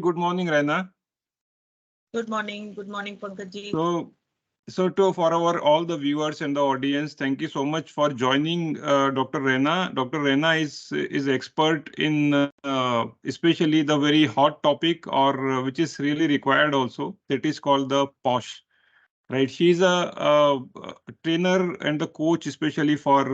good morning, Raina. Good morning, Pankaj ji. For all the viewers and the audience, thank you so much for joining Dr. Raina. Dr. Raina is expert in especially the very hot topic or which is really required also. That is called the POSH. Right, she's a trainer and the coach, especially for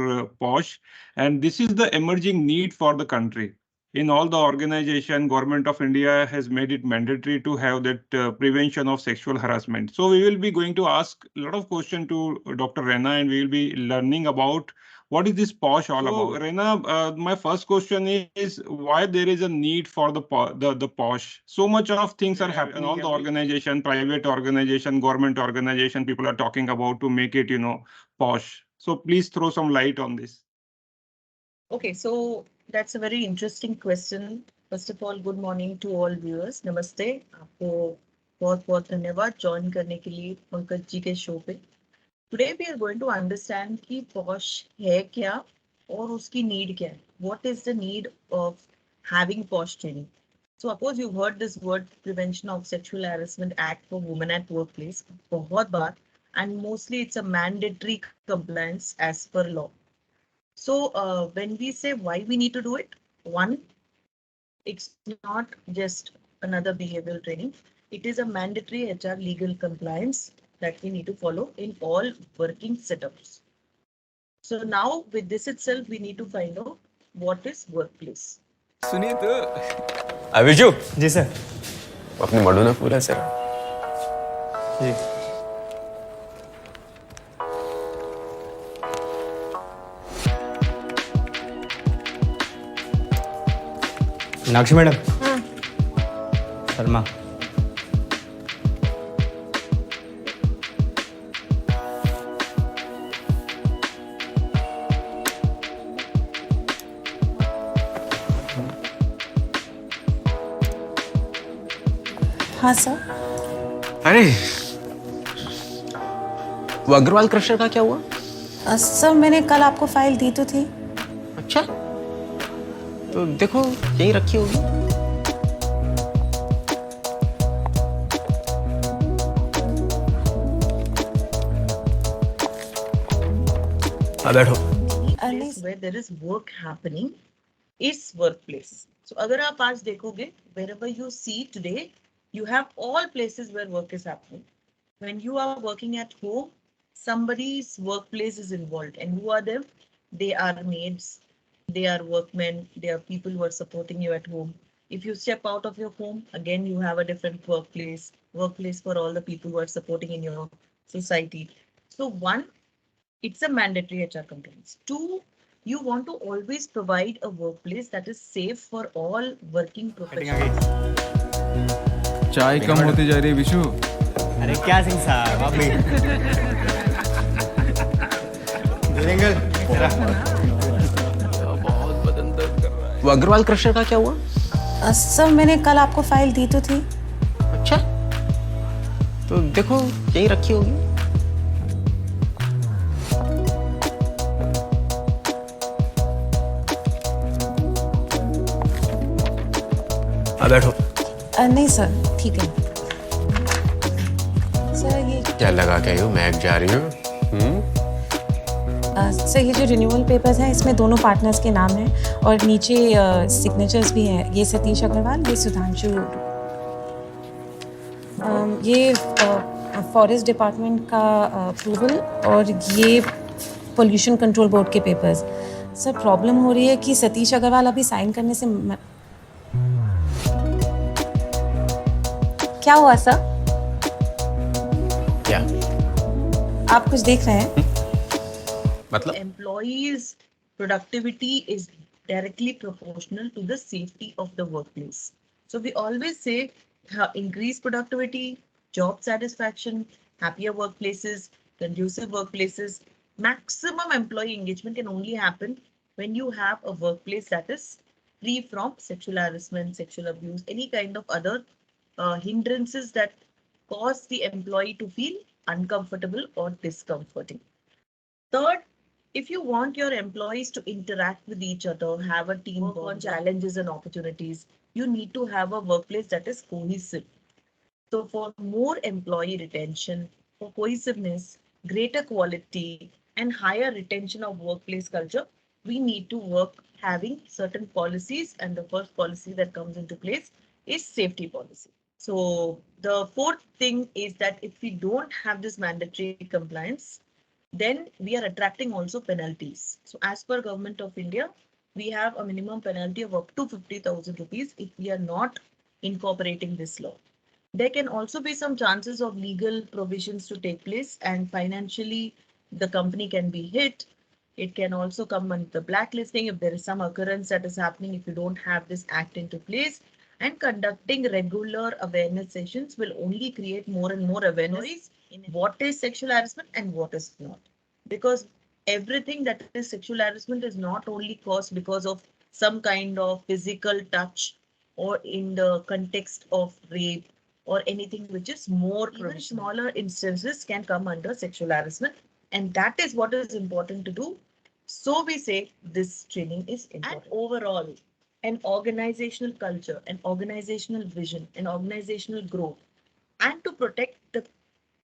POSH, and this is the emerging need for the country. In all the organization, Government of India has made it mandatory to have that prevention of sexual harassment. So we will be going to ask a lot of questions to Dr. Raina, and we will be learning about what is this POSH all about. Raina, my first question is why there is a need for the POSH? So much of things are happening in all the organization, private organization, government organization. People are talking about to make it, POSH. So please throw some light on this. Okay, so that's a very interesting question. First of all, good morning to all viewers. Namaste. आपको बहुत धन्यवाद join करने के लिए पंकज जी के show पे. Today we are going to understand कि POSH है क्या और उसकी need क्या है. What is the need of having POSH training? So suppose you've heard this word Prevention of Sexual Harassment Act for Women at Workplace बहुत बार, and mostly it's a mandatory compliance as per law. So when we say why we need to do it, one, it's not just another behavioral training. It is a mandatory HR legal compliance that we need to follow in all working setups. So now with this itself, we need to find out what is workplace. सुनिए तो अभिजू जी sir. अपने मडो ना पूरा sir जी. Meenakshi madam. हाँ. शर्मा. हाँ sir. अरे वो Agarwal crusher का क्या हुआ? सर मैंने कल आपको फाइल दी तो थी. अच्छा, तो देखो यहीं रखी होगी. बैठो. Where there is work happening is workplace. So अगर आप आज देखोगे, wherever you see today, you have all places where work is happening. When you are working at home, somebody's workplace is involved, and who are them? They are maids, they are workmen, they are people who are supporting you at home. If you step out of your home, again you have a different workplace for all the people who are supporting in your society. So one, it's a mandatory HR compliance. Two, you want to always provide a workplace that is safe for all working professionals. चाय कम होती जा रही है विशु. अरे क्या सिंह साहब आप भी. बहुत बदन दर्द कर रहा है. वो अग्रवाल क्रशर का क्या हुआ? सर मैंने कल आपको फाइल दी तो थी. अच्छा, तो देखो यहीं रखी होगी. बैठो. नहीं सर, ठीक है. सर ये क्या लगा के हो? महक जा रही हो. सर ये जो रिन्यूअल पेपर्स हैं इसमें दोनों पार्टनर्स के नाम हैं और नीचे सिग्नेचर्स भी हैं. ये सतीश अग्रवाल, ये सुधांशु. ये फॉरेस्ट डिपार्टमेंट का अप्रूवल और ये पोल्यूशन कंट्रोल बोर्ड के पेपर्स. सर प्रॉब्लम हो रही है कि सतीश अग्रवाल अभी साइन करने से क्या हुआ सर? क्या? आप कुछ देख रहे हैं? मतलब? Employees' productivity is directly proportional to the safety of the workplace. So we always say increase productivity, job satisfaction, happier workplaces, conducive workplaces. Maximum employee engagement can only happen when you have a workplace that is free from sexual harassment, sexual abuse, any kind of other hindrances that cause the employee to feel uncomfortable or discomforting. Third, If you want your employees to interact with each other, have a team work on challenges and opportunities, you need to have a workplace that is cohesive. So for more employee retention, for cohesiveness, greater quality, and higher retention of workplace culture, we need to work having certain policies. And the first policy that comes into place is safety policy. So the fourth thing is that if we don't have this mandatory compliance, then we are attracting also penalties. So as per Government of India, we have a minimum penalty of up to 50,000 rupees if we are not incorporating this law. There can also be some chances of legal provisions to take place, and financially the company can be hit. It can also come under the blacklisting if there is some occurrence that is happening if you don't have this act into place. And conducting regular awareness sessions will only create more and more awareness in what is sexual harassment and what is not. Because everything that is sexual harassment is not only caused because of some kind of physical touch or in the context of rape or anything which is more. Even smaller instances can come under sexual harassment, and that is what is important to do. So we say this training is important. And overall, an organizational culture, an organizational vision, an organizational growth, and to protect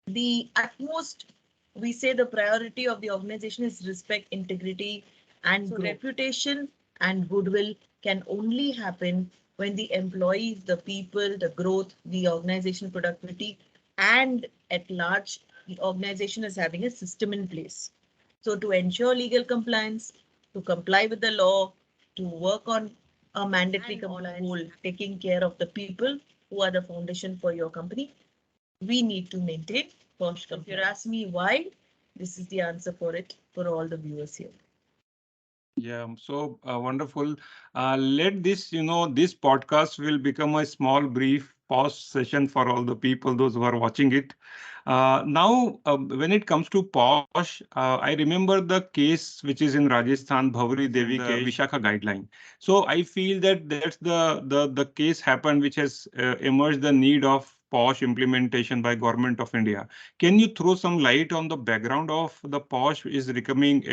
the utmost, we say the priority of the organization is respect, integrity, and so reputation and goodwill can only happen when the employees, the people, the growth, the organizational productivity, and at large, the organization is having a system in place. So to ensure legal compliance, to comply with the law, to work on a mandatory compliance goal, taking care of the people who are the foundation for your company, we need to maintain POSH compliance. If you ask me why, this is the answer for it for all the viewers here. Yeah, so wonderful. Let this, this podcast will become a small, brief pause session for all the people, those who are watching it. Now, when it comes to POSH, I remember the case which is in Rajasthan, Bhavari Devi case, Vishakha Guideline. So I feel that that's the case happened which has emerged the need of POSH implementation by Government of India. Can you throw some light on the background of the POSH is becoming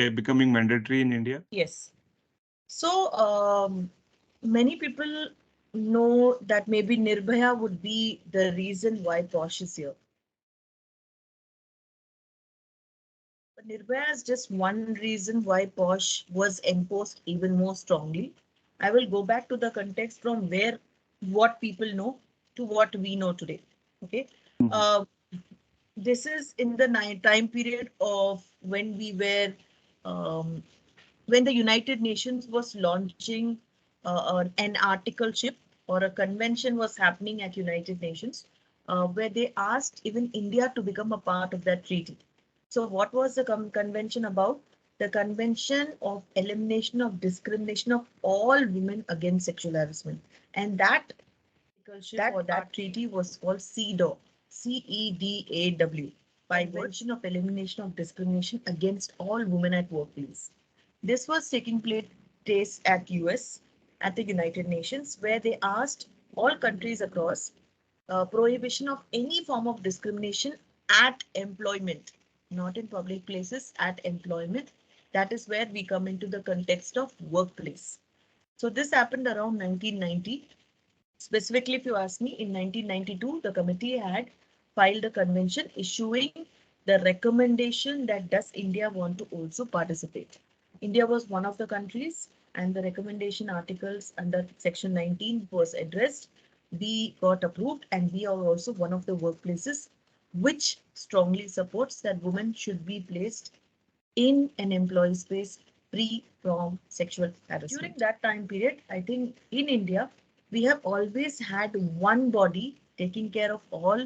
mandatory in India? Yes. So many people know that maybe Nirbhaya would be the reason why POSH is here. But Nirbhaya is just one reason why POSH was enforced even more strongly. I will go back to the context from where what people know to what we know today. Okay. Mhm. This is in the time period of when we were when the United Nations was launching an articleship or a convention was happening at United Nations, where they asked even India to become a part of that treaty. So what was the convention about? The Convention of Elimination of Discrimination of All Women Against Sexual Harassment. And that that treaty was called CEDAW, CEDAW, by Convention of Elimination of Discrimination Against All Women at Workplace. This was taking place at US, at the United Nations, where they asked all countries across prohibition of any form of discrimination at employment, not in public places, at employment. That is where we come into the context of workplace. So this happened around 1990. Specifically, if you ask me, in 1992, the committee had filed a convention issuing the recommendation that does India want to also participate. India was one of the countries, and the recommendation articles under section 19 was addressed. We got approved, and we are also one of the workplaces which strongly supports that women should be placed in an employee space free from sexual harassment. During that time period, I think in India, we have always had one body taking care of all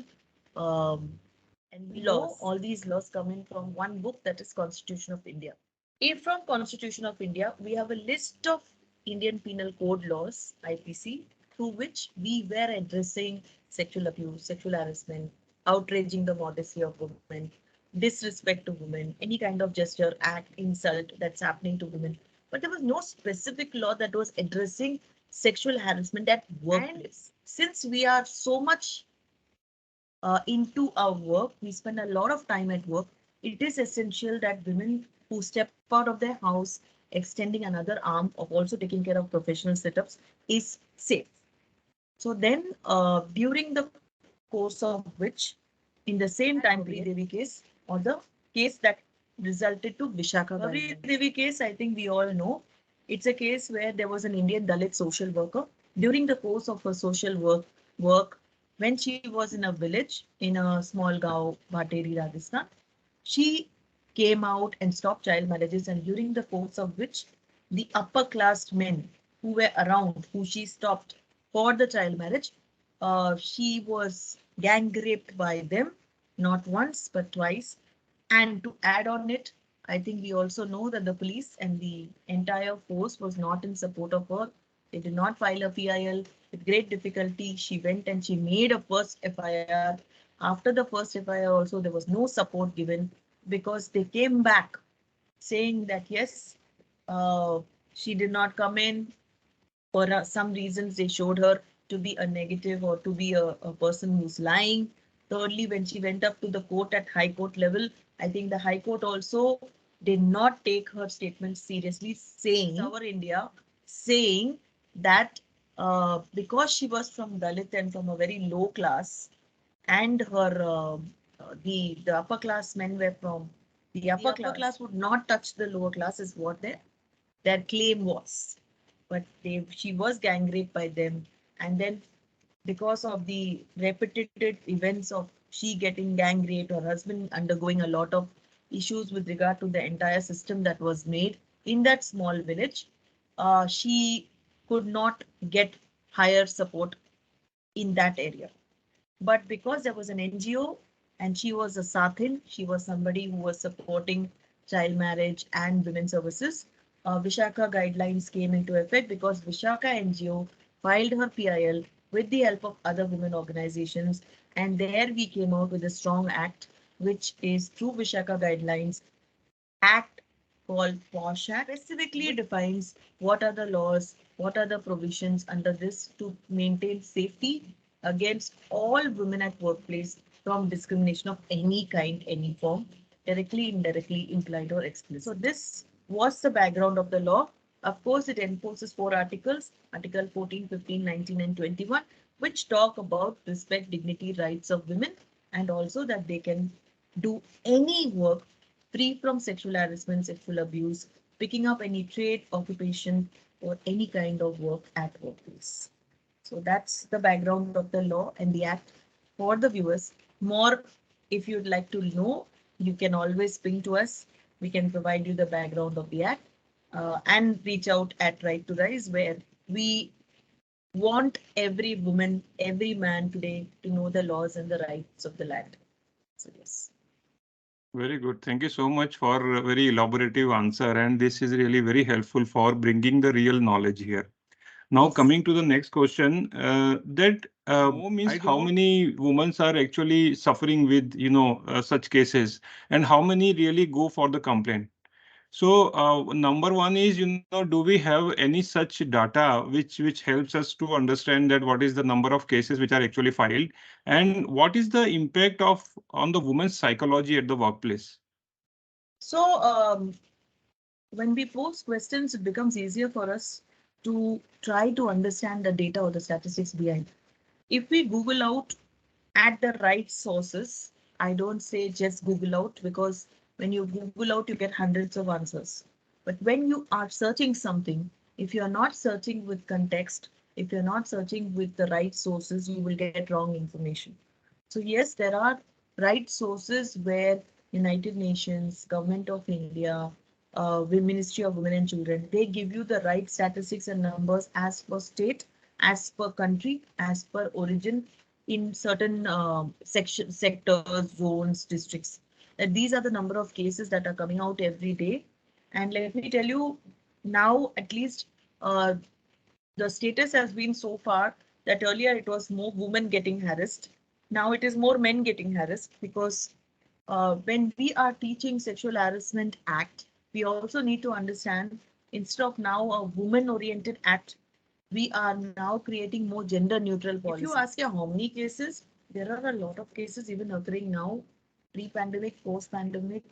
and we know all these laws coming from one book, that is Constitution of India. If from Constitution of India, we have a list of Indian Penal Code laws, IPC, through which we were addressing sexual abuse, sexual harassment, outraging the modesty of women, disrespect to women, any kind of gesture, act, insult that's happening to women. But there was no specific law that was addressing sexual harassment at workplace. And since we are so much into our work, we spend a lot of time at work, it is essential that women who step out of their house, extending another arm of also taking care of professional setups is safe. So then during the course of which, in the same time, Bhavari Devi case or the case that resulted to Vishakha. Bhavari Devi case, I think we all know. It's a case where there was an Indian Dalit social worker. During the course of her social work when she was in a village in a small gaon, Bhateri, Rajasthan, she came out and stopped child marriages, and during the course of which the upper class men who were around, who she stopped for the child marriage, she was gang raped by them, not once but twice. And to add on it, I think we also know that the police and the entire force was not in support of her. They did not file a PIL. With great difficulty, she went and she made a first FIR. After the first FIR also, there was no support given because they came back saying that yes, she did not come in. For some reasons, they showed her to be a negative or to be a person who's lying. Thirdly, when she went up to the court at High Court level, I think the High Court also did not take her statement seriously, saying, our India, saying that because she was from Dalit and from a very low class, and her the upper class men were from the upper class would not touch the lower class is what their claim was. But she was gang raped by them, and then because of the repeated events of she getting gang raped, her husband undergoing a lot of issues with regard to the entire system that was made in that small village, she could not get higher support in that area. But because there was an NGO and she was a Sathin, she was somebody who was supporting child marriage and women's services, Vishakha guidelines came into effect because Vishakha NGO filed her PIL with the help of other women organizations. And there we came out with a strong act, which is through Vishakha guidelines, act called POSH Act, specifically defines what are the laws, what are the provisions under this to maintain safety against all women at workplace from discrimination of any kind, any form, directly, indirectly, implied or explicit. So this was the background of the law. Of course, it enforces 4 articles, Article 14, 15, 19 and 21, which talk about respect, dignity, rights of women, and also that they can do any work free from sexual harassment, sexual abuse, picking up any trade, occupation, or any kind of work at workplace. So that's the background of the law and the act for the viewers. More, if you'd like to know, you can always ping to us. We can provide you the background of the act and reach out at Right to Rise, where we want every woman, every man today to know the laws and the rights of the land. So yes. Very good. Thank you so much for a very elaborative answer. And this is really very helpful for bringing the real knowledge here. Now, Yes. coming to the next question, means how many women are actually suffering with, such cases, and how many really go for the complaint? So, number one is, do we have any such data which helps us to understand that what is the number of cases which are actually filed, and what is the impact of on the woman's psychology at the workplace? So when we pose questions, it becomes easier for us to try to understand the data or the statistics behind. If we Google out at the right sources, I don't say just Google out, because when you Google out, you get hundreds of answers. But when you are searching something, if you are not searching with context, if you're not searching with the right sources, you will get wrong information. So yes, there are right sources where United Nations, Government of India, Ministry of Women and Children, they give you the right statistics and numbers as per state, as per country, as per origin, in certain sectors, zones, districts. That these are the number of cases that are coming out every day. And let me tell you, now at least the status has been so far that earlier it was more women getting harassed. Now it is more men getting harassed, because when we are teaching Sexual Harassment Act, we also need to understand, instead of now a woman oriented act, we are now creating more gender neutral policy. If you ask how many cases, there are a lot of cases even occurring now, pre-pandemic, post-pandemic,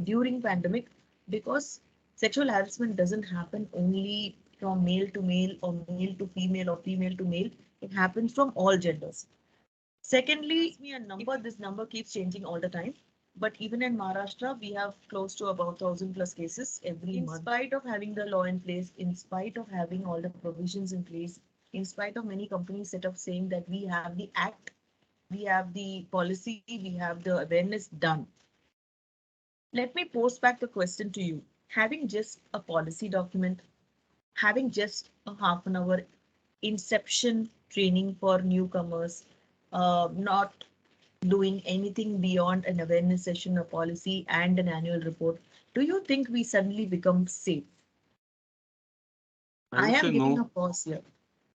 during pandemic. because sexual harassment doesn't happen only from male to male or male to female or female to male. It happens from all genders. Secondly, me a number, this number keeps changing all the time. But even in Maharashtra, we have close to about 1,000+ cases every month. In spite of having the law in place, in spite of having all the provisions in place, in spite of many companies set up saying that we have the act, we have the policy, we have the awareness done. Let me post back the question to you. Having just a policy document, having just a half an hour inception training for newcomers, not doing anything beyond an awareness session, a policy, and an annual report, do you think we suddenly become safe? I would am say giving a no. pause here.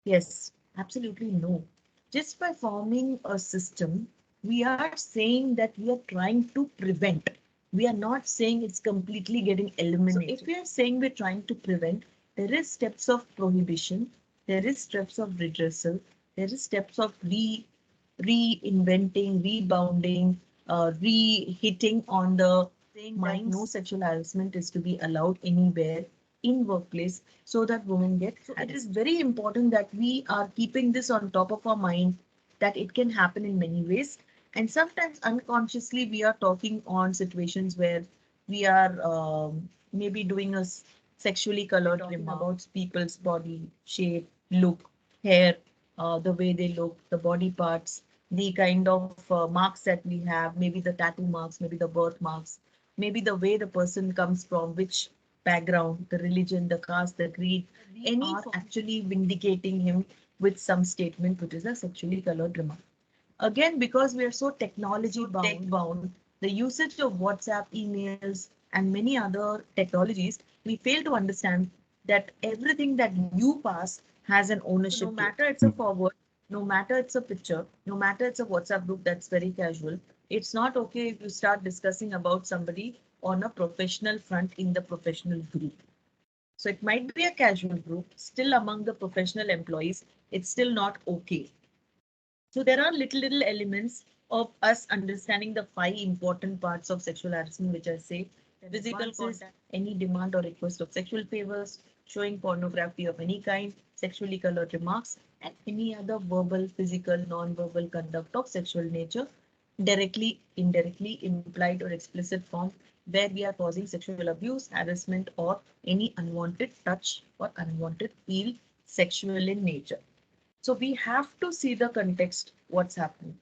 Yes, absolutely no. Just by forming a system, we are saying that we are trying to prevent. We are not saying it's completely getting eliminated. So if we are saying we're trying to prevent, there is steps of prohibition, there is steps of redressal, there is steps of reinventing, rebounding, re-hitting on the saying that no sexual harassment is to be allowed anywhere in workplace so that women get so it is very important that we are keeping this on top of our mind that it can happen in many ways, and sometimes unconsciously we are talking on situations where we are maybe doing a sexually colored remark about people's body shape, look, hair, the way they look, the body parts, the kind of marks that we have, maybe the tattoo marks, maybe the birth marks, maybe the way the person comes from, which background, the religion, the caste, the creed, any are actually vindicating him with some statement which is a sexually colored remark. Again, because we are so technology bound, the usage of WhatsApp, emails, and many other technologies, we fail to understand that everything that you pass has an ownership. No matter it's a forward, no matter it's a picture, no matter it's a WhatsApp group that's very casual, it's not okay if you start discussing about somebody on a professional front in the professional group. So it might be a casual group, still among the professional employees, it's still not okay. So there are little elements of us understanding the 5 important parts of sexual harassment, which I say physical contact, any demand or request of sexual favors, showing pornography of any kind, sexually colored remarks, and any other verbal, physical, non-verbal conduct of sexual nature, directly, indirectly, implied or explicit form, where we are causing sexual abuse, harassment, or any unwanted touch or unwanted feel sexual in nature. So we have to see the context, what's happening.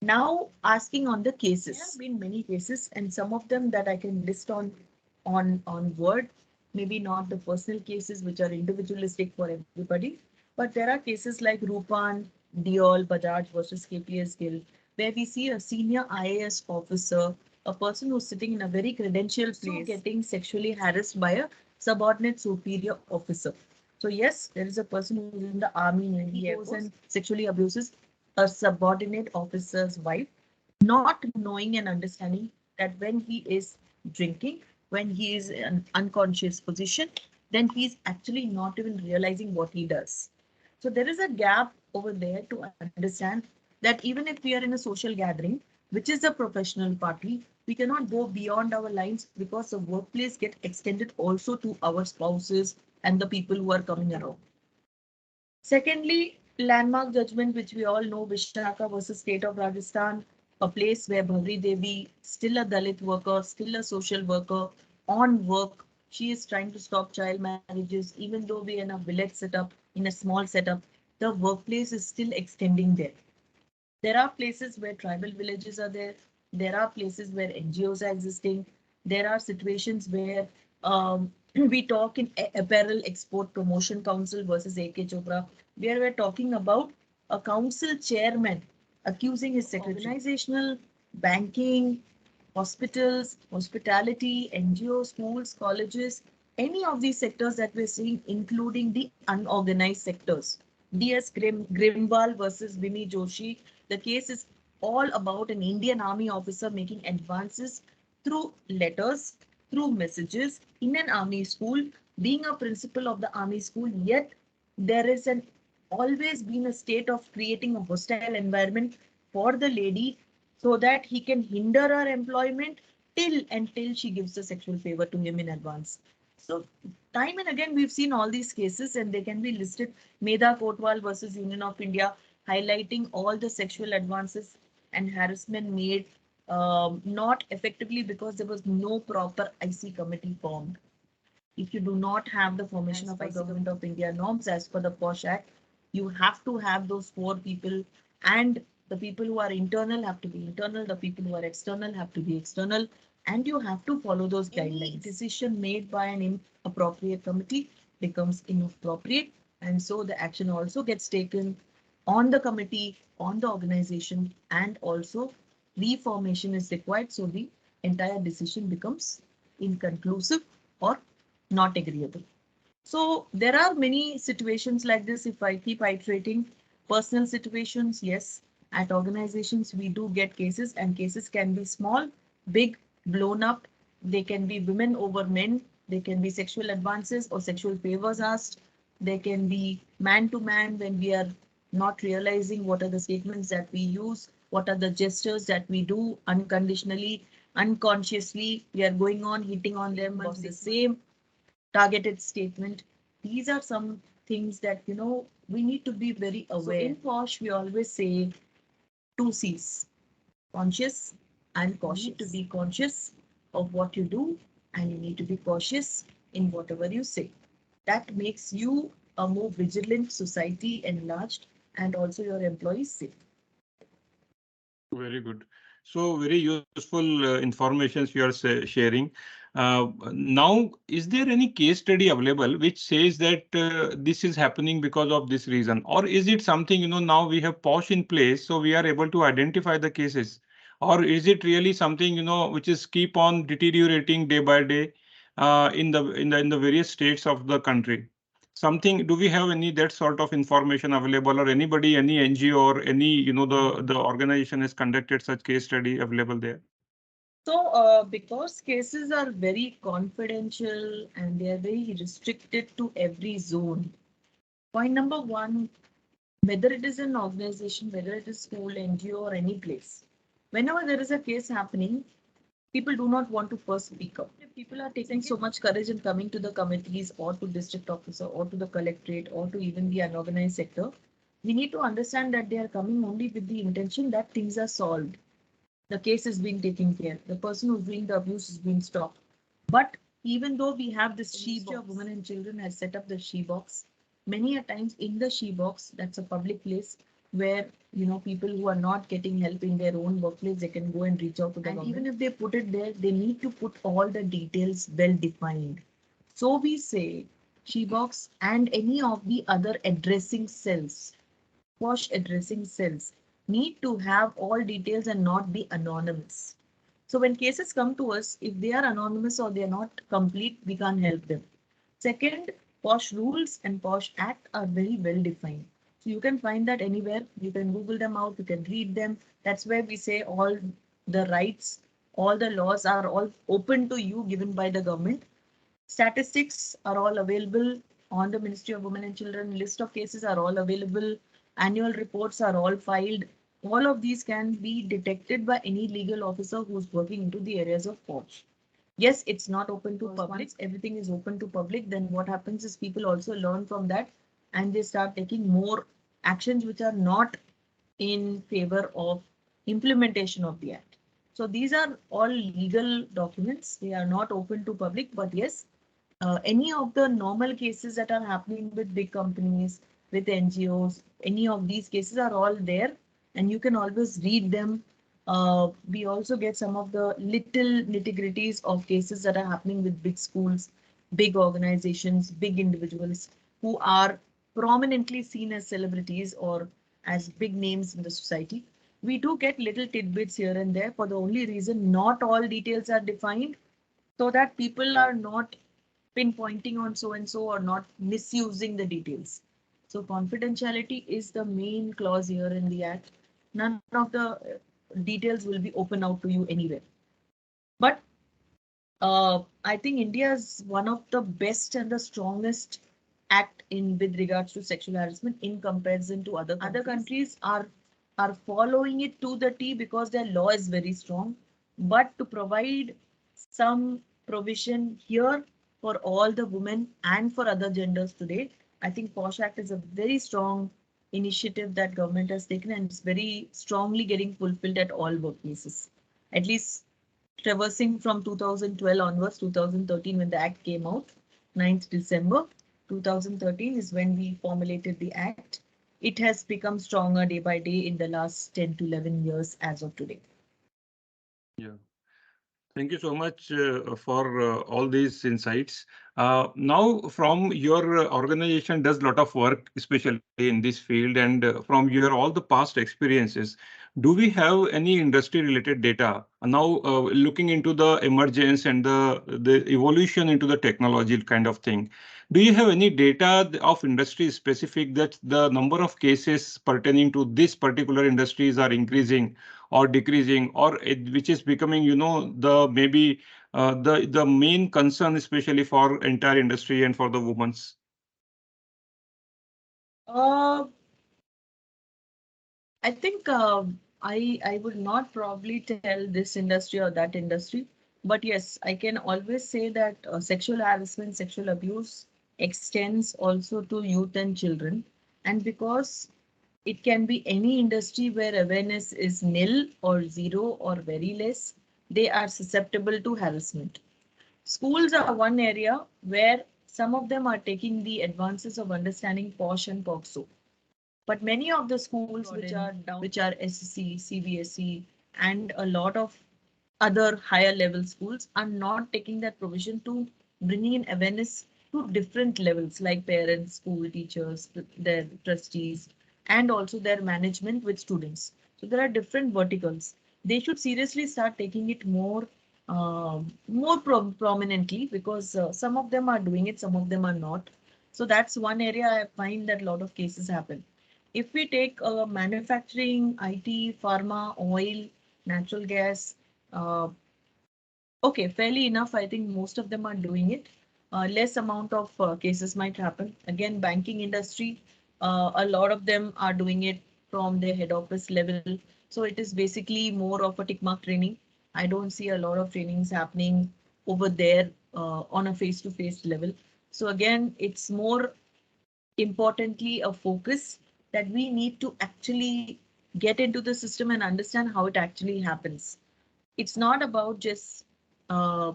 Now asking on the cases. There have been many cases and some of them that I can list on word, maybe not the personal cases which are individualistic for everybody, but there are cases like Rupan, Diol, Bajaj versus KPS Gill, where we see a senior IAS officer, a person who's sitting in a very credentialed place, getting sexually harassed by a subordinate superior officer. So yes, there is a person who is in the army, Navy, Air Force, and sexually abuses a subordinate officer's wife, not knowing and understanding that when he is drinking, when he is in an unconscious position, then he's actually not even realizing what he does. So there is a gap over there to understand that even if we are in a social gathering, which is a professional party, we cannot go beyond our lines because the workplace get extended also to our spouses and the people who are coming around. Secondly, landmark judgment, which we all know, Vishakha versus State of Rajasthan, a place where Bhavari Devi, still a Dalit worker, still a social worker, on work, she is trying to stop child marriages, even though we're in a village setup, in a small setup, the workplace is still extending there. There are places where tribal villages are there. There are places where NGOs are existing. There are situations where we talk in Apparel Export Promotion Council versus AK Chopra, where we're talking about a council chairman accusing his secretary. Organizational, banking, hospitals, hospitality, NGOs, schools, colleges, any of these sectors that we're seeing, including the unorganized sectors. DS Grimwal versus Vimi Joshi. The case is all about an Indian Army officer making advances through letters, through messages in an army school, being a principal of the army school, yet there is an always been a state of creating a hostile environment for the lady so that he can hinder her employment until she gives the sexual favor to him in advance. So time and again we've seen all these cases, and they can be listed. Medha Kotwal versus Union of India, highlighting all the sexual advances and harassment made not effectively because there was no proper IC committee formed. If you do not have the formation of Government of India norms as per the POSH Act, you have to have those 4 people, and the people who are internal have to be internal, the people who are external have to be external, and you have to follow those guidelines. Any decision made by an inappropriate committee becomes inappropriate, and so the action also gets taken on the committee, on the organization, and also reformation is required, so the entire decision becomes inconclusive or not agreeable. So there are many situations like this. If I keep iterating, personal situations, yes. At organizations, we do get cases, and cases can be small, big, blown up. They can be women over men. They can be sexual advances or sexual favors asked. They can be man to man when we are not realizing what are the statements that we use, what are the gestures that we do unconditionally, unconsciously. We are going on hitting on them about the same targeted statement. These are some things that, we need to be very aware. So in POSH, we always say 2 C's, conscious and cautious. You need to be conscious of what you do, and you need to be cautious in whatever you say. That makes you a more vigilant society enlarged, and also your employees safe. Very good. So very useful informations you are sharing. Now, is there any case study available which says that this is happening because of this reason? Or is it something, now we have POSH in place, so we are able to identify the cases? Or is it really something, which is keep on deteriorating day by day in the various states of the country? Something, do we have any that sort of information available, or anybody, any NGO or any, the organization has conducted such case study available there? So because cases are very confidential and they are very restricted to every zone, point number one, whether it is an organization, whether it is school, NGO, or any place, whenever there is a case happening, people do not want to first speak up. If people are taking so much courage in coming to the committees or to district officer or to the collectorate or to even the unorganized sector, we need to understand that they are coming only with the intention that things are solved. The case is being taken care. The person who's doing the abuse is being stopped. But even though we have this she box, of Women and Children has set up the she box, many a times in the she box, that's a public place where people who are not getting help in their own workplace, they can go and reach out to the government. Even if they put it there, they need to put all the details well defined. So we say she box and any of the other addressing cells, POSH addressing cells, need to have all details and not be anonymous. So when cases come to us, if they are anonymous or they are not complete, we can't help them. Second, POSH rules and POSH Act are very well defined. So you can find that anywhere. You can Google them out, you can read them. That's where we say all the rights, all the laws are all open to you given by the government. Statistics are all available on the Ministry of Women and Children. List of cases are all available. Annual reports are all filed. All of these can be detected by any legal officer who's working into the areas of POSH. Yes, it's not open to public. Once everything is open to public, then what happens is people also learn from that and they start taking more actions which are not in favor of implementation of the act. So these are all legal documents. They are not open to public, but yes, any of the normal cases that are happening with big companies, with NGOs, any of these cases are all there and you can always read them. We also get some of the little nitty-gritties of cases that are happening with big schools, big organizations, big individuals who are prominently seen as celebrities or as big names in the society. We do get little tidbits here and there for the only reason not all details are defined, so that people are not pinpointing on so and so or not misusing the details. So confidentiality is the main clause here in the act. None of the details will be open out to you anywhere. But I think India is one of the best and the strongest act in with regards to sexual harassment in comparison to other countries. Other countries are following it to the T because their law is very strong. But to provide some provision here for all the women and for other genders today. I think POSH Act is a very strong initiative that government has taken, and it's very strongly getting fulfilled at all workplaces. At least traversing from 2012 onwards, 2013 when the act came out, 9th December 2013 is when we formulated the act. It has become stronger day by day in the last 10 to 11 years as of today. Yeah. Thank you so much for all these insights. Now, from your organization does a lot of work, especially in this field, and from your all the past experiences, do we have any industry-related data? Now, looking into the emergence and the evolution into the technology kind of thing, do you have any data of industry specific that the number of cases pertaining to this particular industries are increasing or decreasing, or which is becoming, the maybe the main concern, especially for entire industry and for the women's? Uh, I think I would not probably tell this industry or that industry, but yes, I can always say that sexual harassment, sexual abuse extends also to youth and children, and because it can be any industry where awareness is nil or zero or very less, they are susceptible to harassment. Schools are one area where some of them are taking the advances of understanding POSH and POXO. But many of the schools which are SSC, CBSE, and a lot of other higher level schools are not taking that provision to bring in awareness to different levels like parents, school teachers, their trustees, and also their management with students. So there are different verticals. They should seriously start taking it more prominently, because some of them are doing it, some of them are not. So that's one area I find that a lot of cases happen. If we take manufacturing, IT, pharma, oil, natural gas, uh, okay, fairly enough, I think most of them are doing it. Less amount of cases might happen. Again, banking industry, a lot of them are doing it from their head office level. So it is basically more of a tick mark training. I don't see a lot of trainings happening over there on a face-to-face level. So again, it's more importantly a focus that we need to actually get into the system and understand how it actually happens. It's not about just uh,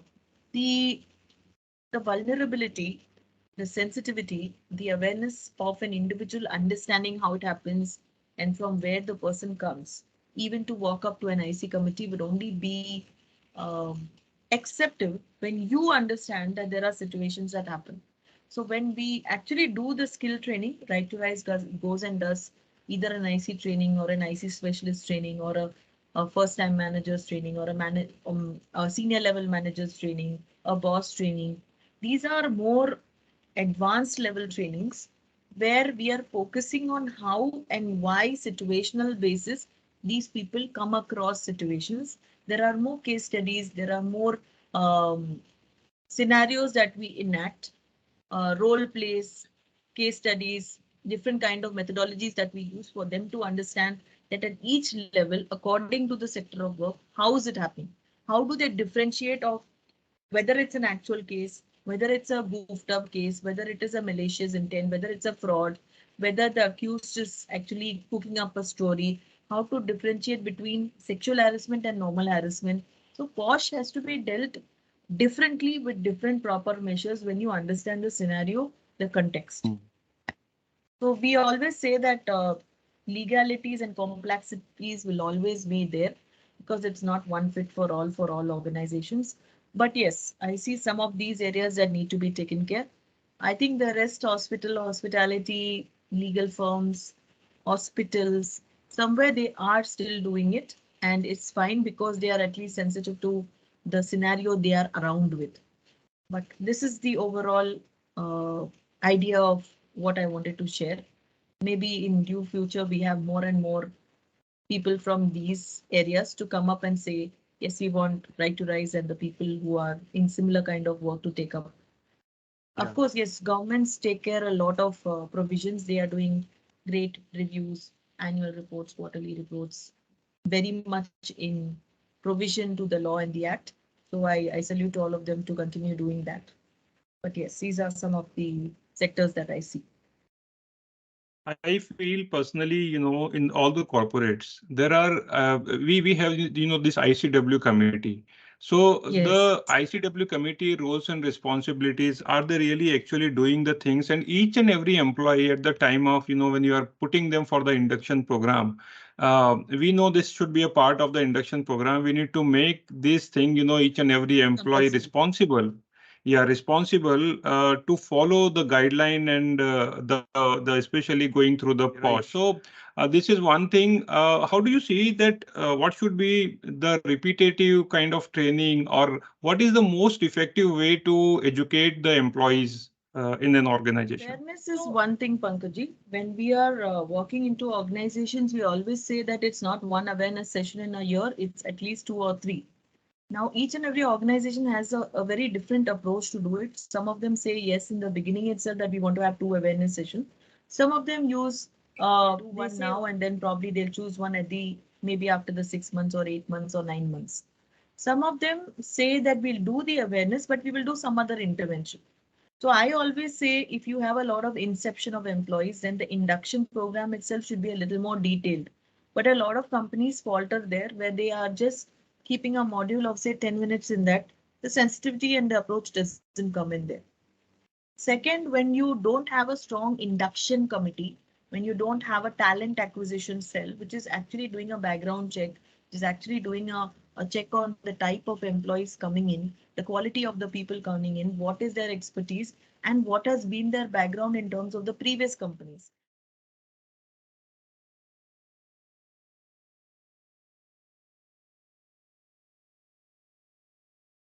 the the vulnerability, the sensitivity, the awareness of an individual understanding how it happens and from where the person comes. Even to walk up to an IC committee would only be um, acceptable when you understand that there are situations that happen. So when we actually do the skill training, Right to Rise goes and does either an IC training or an IC specialist training or a first time managers training or a senior level managers training, a boss training. These are more advanced level trainings where we are focusing on how and why situational basis these people come across situations. There are more case studies, there are more scenarios that we enact, role plays, case studies, different kind of methodologies that we use for them to understand that at each level, according to the sector of work, how is it happening? How do they differentiate of whether it's an actual case, whether it's a goofed up case, whether it is a malicious intent, whether it's a fraud, whether the accused is actually cooking up a story, how to differentiate between sexual harassment and normal harassment. So POSH has to be dealt differently with different proper measures when you understand the scenario, the context. So we always say that legalities and complexities will always be there because it's not one fit for all organizations. But yes, I see some of these areas that need to be taken care. I think the rest hospitality, legal firms, hospitals, somewhere they are still doing it, and it's fine because they are at least sensitive to the scenario they are around with. But this is the overall idea of what I wanted to share. Maybe in due future, we have more and more people from these areas to come up and say, yes, we want Right to Rise and the people who are in similar kind of work to take up. Yeah. Of course, yes, governments take care a lot of provisions. They are doing great reviews, annual reports, quarterly reports, very much in provision to the law and the act. So I salute all of them to continue doing that. But yes, these are some of the sectors that I see. I feel personally, in all the corporates, there are we have this ICW committee. So Yes. the ICW committee roles and responsibilities, are they really actually doing the things? And each and every employee at the time of when you are putting them for the induction program, we know this should be a part of the induction program. We need to make this thing each and every employee Compulsory. responsible. Yeah, responsible to follow the guideline and the especially going through the POSH. So this is one thing. How do you see that? What should be the repetitive kind of training, or what is the most effective way to educate the employees in an organization? Fairness is one thing, Pankaji. When we are walking into organizations, we always say that it's not one awareness session in a year, it's at least 2 or 3. Now, each and every organization has a very different approach to do it. Some of them say yes in the beginning itself that we want to have 2 awareness sessions. Some of them use one now and then probably they'll choose one at the maybe after the 6 months or 8 months or 9 months. Some of them say that we'll do the awareness, but we will do some other intervention. So I always say if you have a lot of inception of employees, then the induction program itself should be a little more detailed. But a lot of companies falter there where they are just keeping a module of say 10 minutes in that. The sensitivity and the approach doesn't come in there. Second, when you don't have a strong induction committee, when you don't have a talent acquisition cell, which is actually doing a background check, which is actually doing a check on the type of employees coming in, the quality of the people coming in, what is their expertise, and what has been their background in terms of the previous companies.